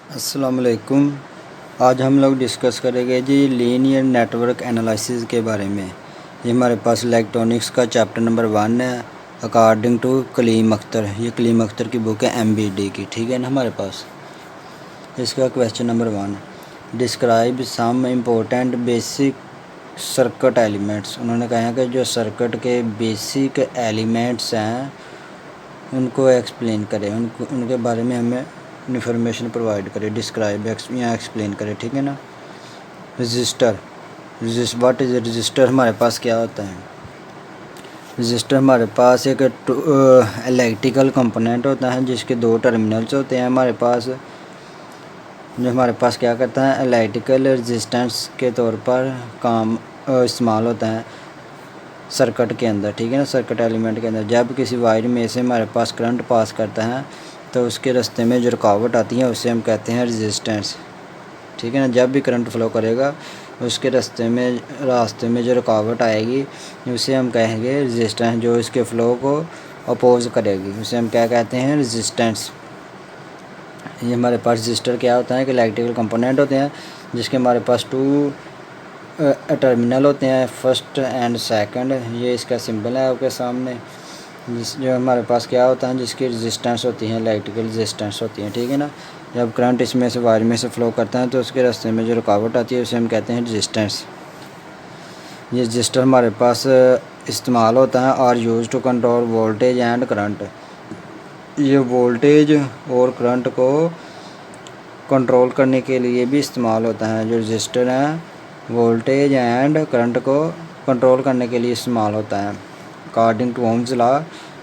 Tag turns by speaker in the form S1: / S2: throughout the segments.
S1: अस्सलाम वालेकुम। आज हम लोग डिस्कस करेंगे जी लीनियर नेटवर्क एनालिसिस के बारे में। ये हमारे पास इलेक्ट्रॉनिक्स का चैप्टर नंबर 1 है अकॉर्डिंग टू कलीम अख्तर। ये कलीम अख्तर की बुक है MBD की, ठीक है ना। हमारे पास इसका question number 1, describe some important basic circuit elements. उन्होंने कहा है कि जो सर्किट के बेसिक एलिमेंट्स हैं उनको एक्सप्लेन करें, उनके बारे में हमें इन्फॉर्मेशन प्रोवाइड करें, डिस्क्राइब या एक्सप्लेन करें, ठीक है ना। रजिस्टर, व्हाट इज़ रजिस्टर, हमारे पास क्या होता है। रजिस्टर हमारे पास एक इलेक्ट्रिकल कंपोनेंट होता है जिसके 2 टर्मिनल्स होते हैं हमारे पास, जो हमारे पास क्या करता है इलेक्ट्रिकल रेजिस्टेंस के तौर पर काम इस्तेमाल होता है सर्किट के अंदर, ठीक है ना। सर्किट एलिमेंट के अंदर जब किसी वायर में से हमारे पास करंट पास करता है तो उसके रास्ते में जो रुकावट आती है उसे हम कहते हैं रेजिस्टेंस, ठीक है ना। जब भी करंट फ्लो करेगा उसके रास्ते में जो रुकावट आएगी उसे हम कहेंगे रेजिस्टेंस, जो इसके फ़्लो को अपोज करेगी उसे हम क्या कहते हैं रेजिस्टेंस। ये हमारे पास रजिस्टर क्या होता है कि इलेक्ट्रिकल कंपोनेंट होते हैं जिसके हमारे पास 2 टर्मिनल होते हैं, फर्स्ट एंड सेकंड। ये इसका सिंबल है आपके सामने। जो हमारे पास क्या होता है जिसकी रेजिस्टेंस होती है इलेक्ट्रिकल रेजिस्टेंस होती है, ठीक है ना। जब करंट इसमें से वायर में से फ़्लो करता है तो उसके रास्ते में जो रुकावट आती है उसे हम कहते हैं रेजिस्टेंस। ये रजिस्टर हमारे पास इस्तेमाल होता है और use to control voltage and current. ये वोल्टेज और करंट को कंट्रोल करने के लिए भी इस्तेमाल होता है। जो रजिस्टर है वोल्टेज एंड करंट को कंट्रोल करने के लिए इस्तेमाल होता है। According to Ohm's law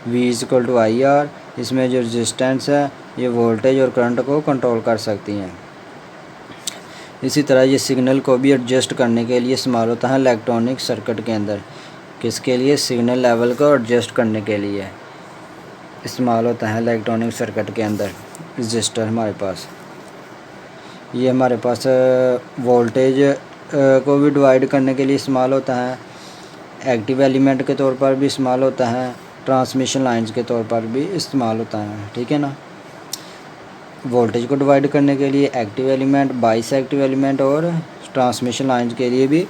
S1: V=IR, इसमें जो रेजिस्टेंस है ये वोल्टेज और करंट को कंट्रोल कर सकती हैं। इसी तरह ये सिग्नल को भी एडजस्ट करने के लिए इस्तेमाल होता है इलेक्ट्रॉनिक सर्किट के अंदर। किसके लिए? सिग्नल लेवल को एडजस्ट करने के लिए इस्तेमाल होता है इलेक्ट्रॉनिक सर्किट के अंदर रजिस्टर हमारे पास। ये हमारे पास वोल्टेज को भी डिवाइड करने के लिए इस्तेमाल होता है, एक्टिव एलिमेंट के तौर पर भी इस्तेमाल होता है, ट्रांसमिशन लाइंस के तौर पर भी इस्तेमाल होता है, ठीक है ना। वोल्टेज को डिवाइड करने के लिए एक्टिव एलिमेंट, बाइस एक्टिव एलिमेंट और ट्रांसमिशन लाइंस के लिए भी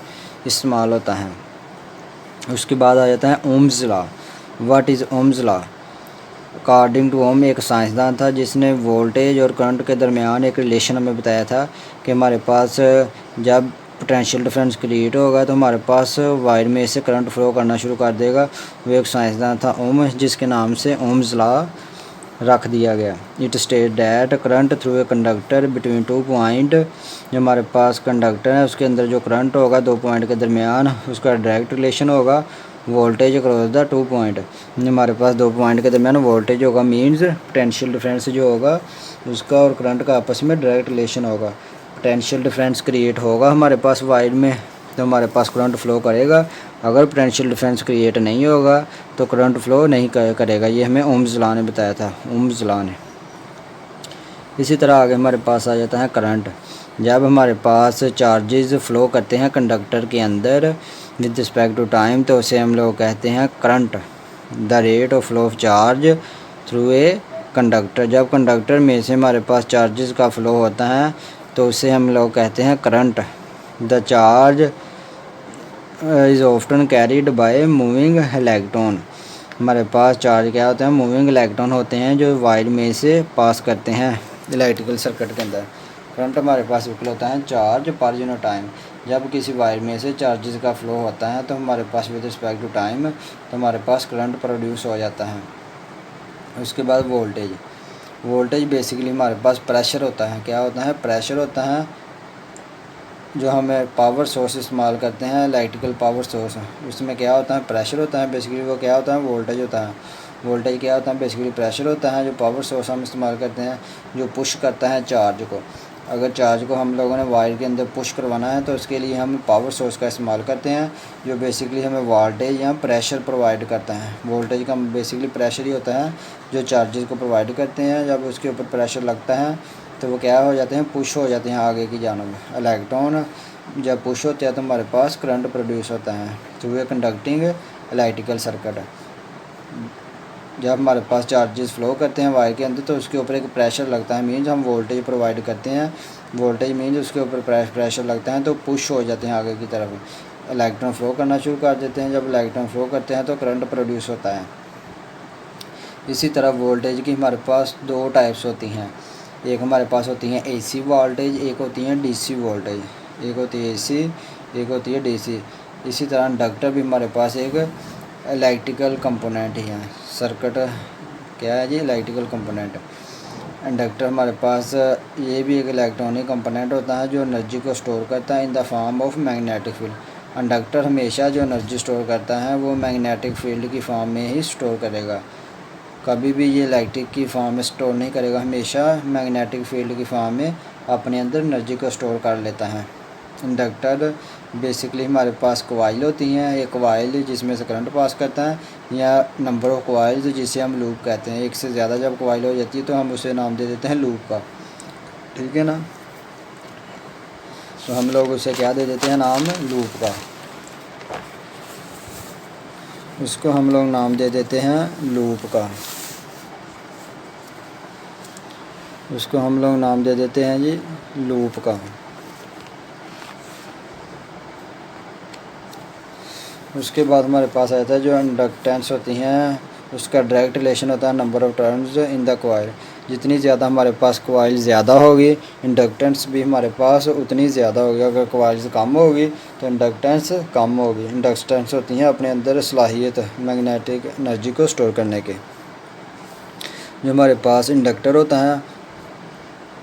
S1: इस्तेमाल होता है। उसके बाद आ जाता है Ohm's law. What is Ohm's law? According to Ohm एक साइंसदान था जिसने वोल्टेज और करंट के दरमियान एक रिलेशन हमें बताया था कि हमारे पास जब पोटेंशियल डिफरेंस क्रिएट होगा तो हमारे पास वायर में से करंट फ्लो करना शुरू कर देगा। वो एक साइंसदान था ओम, जिसके नाम से ओम्स लॉ रख दिया गया। It state that current through a conductor between 2 point, जो हमारे पास कंडक्टर है उसके अंदर जो करंट होगा 2 पॉइंट के दरमियान उसका डायरेक्ट रिलेशन होगा वोल्टेज अक्रॉस द 2 पॉइंट। हमारे पास 2 पॉइंट के दरमियान वोल्टेज होगा, मीन्स पोटेंशियल डिफरेंस जो होगा उसका और करंट का आपस में डायरेक्ट रिलेशन होगा। पोटेंशियल डिफरेंस क्रिएट होगा हमारे पास वायर में तो हमारे पास करंट फ्लो करेगा। अगर पोटेंशियल डिफरेंस क्रिएट नहीं होगा तो करंट फ्लो नहीं करेगा। ये हमें ओम्स लॉ ने बताया था, ओम्स लॉ ने। इसी तरह आगे हमारे पास आ जाता है करंट। जब हमारे पास चार्जेस फ़्लो करते हैं कंडक्टर के अंदर विद रिस्पेक्ट टू टाइम तो उसे हम लोग कहते हैं current. The rate of flow of charge through a conductor, जब कंडक्टर में से हमारे पास चार्जेस का फ़्लो होता है तो उसे हम लोग कहते हैं current. The charge is often carried by moving electron. हमारे पास चार्ज क्या होते हैं? मूविंग इलेक्ट्रॉन होते हैं जो वायर में से पास करते हैं इलेक्ट्रिकल सर्किट के अंदर। करंट हमारे पास इक्वल होता है चार्ज पर यूनिट टाइम। जब किसी वायर में से चार्जेस का फ्लो होता है तो हमारे पास विद रिस्पेक्ट टू टाइम तो हमारे पास करंट प्रोड्यूस हो जाता है। उसके बाद वोल्टेज। वोल्टेज बेसिकली हमारे पास प्रेशर होता है। क्या होता है? प्रेशर होता है। जो हमें पावर सोर्स इस्तेमाल करते हैं इलेक्ट्रिकल पावर सोर्स, उसमें क्या होता है? प्रेशर होता है। बेसिकली वो क्या होता है? वोल्टेज होता है। वोल्टेज क्या होता है? बेसिकली प्रेशर होता है। जो पावर सोर्स हम इस्तेमाल करते हैं जो पुश करता है चार्ज को। अगर चार्ज को हम लोगों ने वायर के अंदर पुश करवाना है तो उसके लिए हम पावर सोर्स का इस्तेमाल करते हैं जो बेसिकली हमें वोल्टेज या प्रेशर प्रोवाइड करता है। वोल्टेज का बेसिकली प्रेशर ही होता है जो चार्जेस को प्रोवाइड करते हैं। जब उसके ऊपर प्रेशर लगता है तो वो क्या हो जाते हैं? पुश हो जाते हैं आगे की जानब। इलेक्ट्रॉन जब पुश होते हैं तो हमारे पास करंट प्रोड्यूस होता है through a conducting electrical circuit. जब हमारे पास चार्जेस फ्लो करते हैं वायर के अंदर तो उसके ऊपर एक प्रेशर लगता है, मीन्स हम वोल्टेज प्रोवाइड करते हैं। वोल्टेज मीन्स उसके ऊपर प्रेशर लगता है तो पुश हो जाते हैं आगे की तरफ, इलेक्ट्रॉन फ्लो करना शुरू कर देते हैं। जब इलेक्ट्रॉन फ्लो करते हैं तो करंट प्रोड्यूस होता है। इसी तरह वोल्टेज की हमारे पास दो टाइप्स होती हैं, एक हमारे पास होती है AC वोल्टेज, एक होती है DC वोल्टेज। एक होती है AC, एक होती है DC। इसी तरह इंडक्टर भी हमारे पास एक इलेक्ट्रिकल कंपोनेंट ही है। सर्किट क्या है जी? Electrical component. इंडक्टर हमारे पास ये भी एक इलेक्ट्रॉनिक कंपोनेंट होता है जो एनर्जी को स्टोर करता है in the form of magnetic field. Inductor हमेशा जो एनर्जी स्टोर करता है वो मैग्नेटिक फील्ड की फॉर्म में ही स्टोर करेगा, कभी भी ये इलेक्ट्रिक की फॉर्म में स्टोर नहीं करेगा, हमेशा मैग्नेटिक फील्ड की फॉर्म में अपने अंदर एनर्जी को स्टोर कर लेता है। इंडक्टर बेसिकली हमारे पास कॉइल होती हैं, एक कॉइल जिसमें से करंट पास करता है, या नंबर ऑफ कॉइल्स जिसे हम लूप कहते हैं। एक से ज़्यादा जब कॉइल हो जाती है तो हम उसे नाम दे देते हैं लूप का, ठीक है ना। तो हम लोग उसे क्या दे देते हैं? नाम लूप का। उसको हम लोग नाम दे देते हैं लूप का। उसको हम लोग नाम दे देते हैं जी लूप का। उसके बाद हमारे पास आता है जो इंडक्टेंस होती हैं, उसका डायरेक्ट रिलेशन होता है number of turns in the coil. जितनी ज़्यादा हमारे पास कॉइल ज़्यादा होगी इंडक्टेंस भी हमारे पास उतनी ज़्यादा होगी। अगर कॉइल्स कम होगी तो इंडक्टेंस कम होगी। इंडक्टेंस होती हैं अपने अंदर सलाहियत मैग्नेटिक एनर्जी को स्टोर करने के। जो हमारे पास इंडक्टर होता है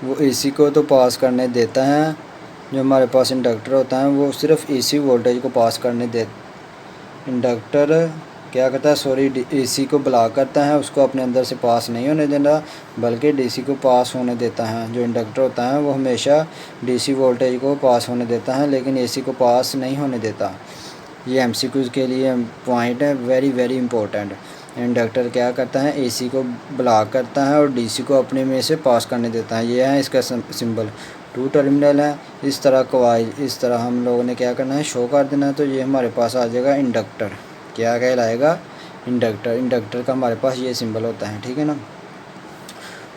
S1: वो AC को तो पास करने देता है। जो हमारे पास इंडक्टर होता है वो सिर्फ AC वोल्टेज को पास करने दे इंडक्टर क्या करता है? AC को ब्लॉक करता है, उसको अपने अंदर से पास नहीं होने देता बल्कि DC को पास होने देता है। जो इंडक्टर होता है वो हमेशा DC वोल्टेज को पास होने देता है लेकिन AC को पास नहीं होने देता। ये MCQ के लिए पॉइंट है, वेरी वेरी इंपॉर्टेंट। इंडक्टर क्या करता है? AC को ब्लॉक करता है और DC को अपने में से पास करने देता है। ये है इसका सिंबल। 2 टर्मिनल है। इस तरह कॉइल, इस तरह हम लोगों ने क्या करना है? शो कर देना है। तो ये हमारे पास आ जाएगा इंडक्टर। क्या कहलाएगा? इंडक्टर। इंडक्टर का हमारे पास ये सिंबल होता है, ठीक है ना।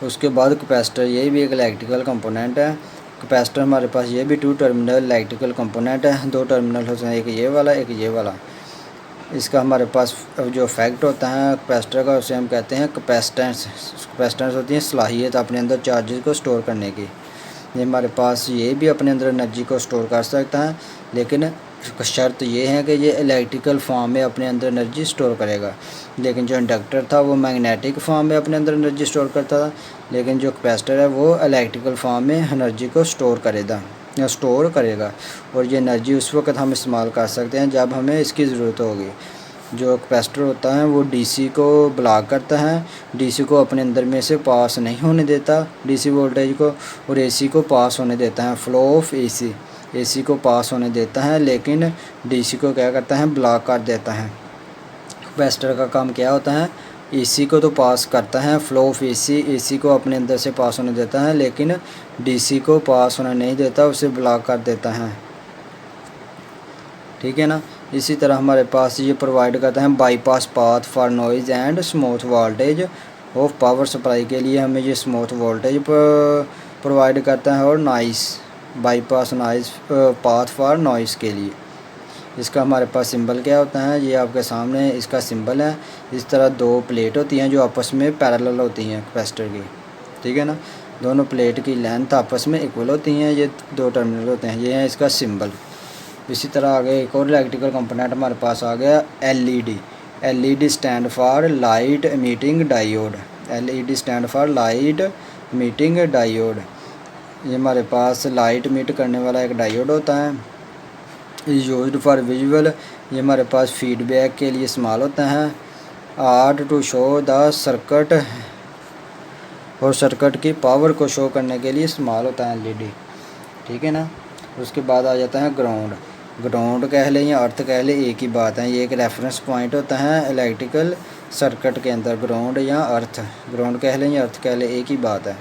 S1: उसके बाद कैपेसिटर, ये भी एक इलेक्ट्रिकल कंपोनेंट है। कैपेसिटर हमारे पास ये भी 2 टर्मिनल इलेक्ट्रिकल कंपोनेंट है। 2 टर्मिनल होते हैं, एक ये वाला एक ये वाला। इसका हमारे पास जो फैक्ट होता है कैपेसिटर का उसे हम कहते हैं कैपेसिटेंस। कैपेसिटेंस होती है सलाहियत अपने अंदर चार्जेस को स्टोर करने की। ये हमारे पास ये भी अपने अंदर एनर्जी को स्टोर कर सकता है लेकिन शर्त ये है कि ये इलेक्ट्रिकल फॉर्म में अपने अंदर एनर्जी स्टोर करेगा। लेकिन जो इंडक्टर था वो मैग्नेटिक फॉर्म में अपने अंदर एनर्जी स्टोर करता था, लेकिन जो कैपेसिटर है वो इलेक्ट्रिकल फॉर्म में एनर्जी को स्टोर करेगा। और ये एनर्जी उस वक्त हम इस्तेमाल कर सकते हैं जब हमें इसकी ज़रूरत होगी। जो कैपेसिटर होता है वो DC को ब्लॉक करता है, DC को अपने अंदर में से पास नहीं होने देता DC वोल्टेज को, और AC को पास होने देता है। फ्लो ऑफ AC को पास होने देता है लेकिन DC को क्या करता है? ब्लॉक कर देता है। कैपेसिटर का काम क्या होता है? AC को तो पास करता है, फ्लो ऑफ AC को अपने अंदर से पास होने देता है लेकिन DC को पास होने नहीं देता, उसे ब्लॉक कर देता है, ठीक है ना। इसी तरह हमारे पास ये प्रोवाइड करता है bypass path for noise and smooth voltage of power supply के लिए हमें ये स्मूथ वोल्टेज प्रोवाइड करता है, और noise bypass noise path for noise के लिए। इसका हमारे पास सिंबल क्या होता है? ये आपके सामने इसका सिंबल है। इस तरह 2 प्लेट होती हैं जो आपस में पैरेलल होती हैं कैपेसिटर की, ठीक है ना। दोनों प्लेट की लेंथ आपस में इक्वल होती हैं। ये 2 टर्मिनल होते हैं, ये है इसका सिंबल। इसी तरह आगे एक और इलेक्ट्रिकल कंपोनेंट हमारे पास आ गया LED stand for light emitting diode. LED stand for light emitting diode. ये हमारे पास लाइट एमिट करने वाला एक डायोड होता है। यूज्ड फॉर विजुअल, ये हमारे पास फीडबैक के लिए इस्तेमाल होता है। Art to show the circuit, और सर्किट की पावर को शो करने के लिए इस्तेमाल होता है LED, ठीक है ना। उसके बाद आ जाता है ग्राउंड कह लें या अर्थ कह लें, एक ही बात है। ये एक रेफरेंस पॉइंट होता है इलेक्ट्रिकल सर्किट के अंदर। ग्राउंड या अर्थ, ग्राउंड कह लें या अर्थ कह लें, एक ही बात है।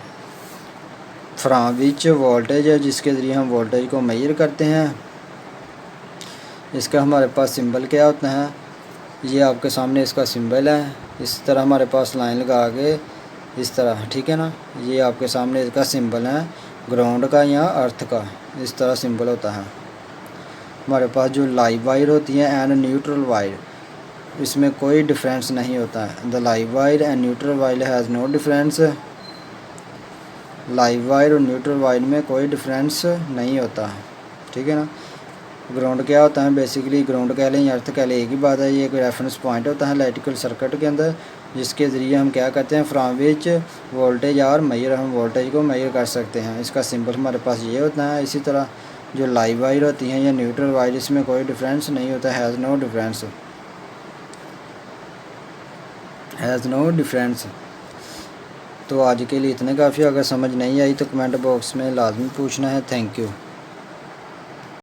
S1: फ्रॉम विच वोल्टेज है, जिसके ज़रिए हम वोल्टेज को मेजर करते हैं। इसका हमारे पास सिंबल क्या होता है? ये आपके सामने इसका सिंबल है। इस तरह हमारे पास लाइन लगा के इस तरह, ठीक है ना। ये आपके सामने इसका सिंबल है ग्राउंड का या अर्थ का, इस तरह सिंबल होता है। हमारे पास जो लाइव वायर होती है एंड न्यूट्रल वायर, इसमें कोई डिफरेंस नहीं होता है। The live wire and neutral wire has no difference. Live wire और न्यूट्रल वायर में कोई डिफरेंस नहीं होता, ठीक है ना। ग्राउंड क्या होता है, बेसिकली ग्राउंड कह लें या अर्थ कह लें, एक ही बात है। ये एक रेफरेंस पॉइंट होता है इलेक्ट्रिकल सर्किट के अंदर, जिसके ज़रिए हम क्या करते हैं, फ्रॉम विच वोल्टेज और मेजर, हम वोल्टेज को मेजर कर सकते हैं। इसका सिंबल हमारे पास ये होता है। इसी तरह जो लाइव वायर होती हैं या न्यूट्रल वायर, इसमें कोई डिफरेंस नहीं होता, has no difference, has no difference. तो आज के लिए इतने काफ़ी। अगर समझ नहीं आई तो कमेंट बॉक्स में लाजमी पूछना है। Thank you.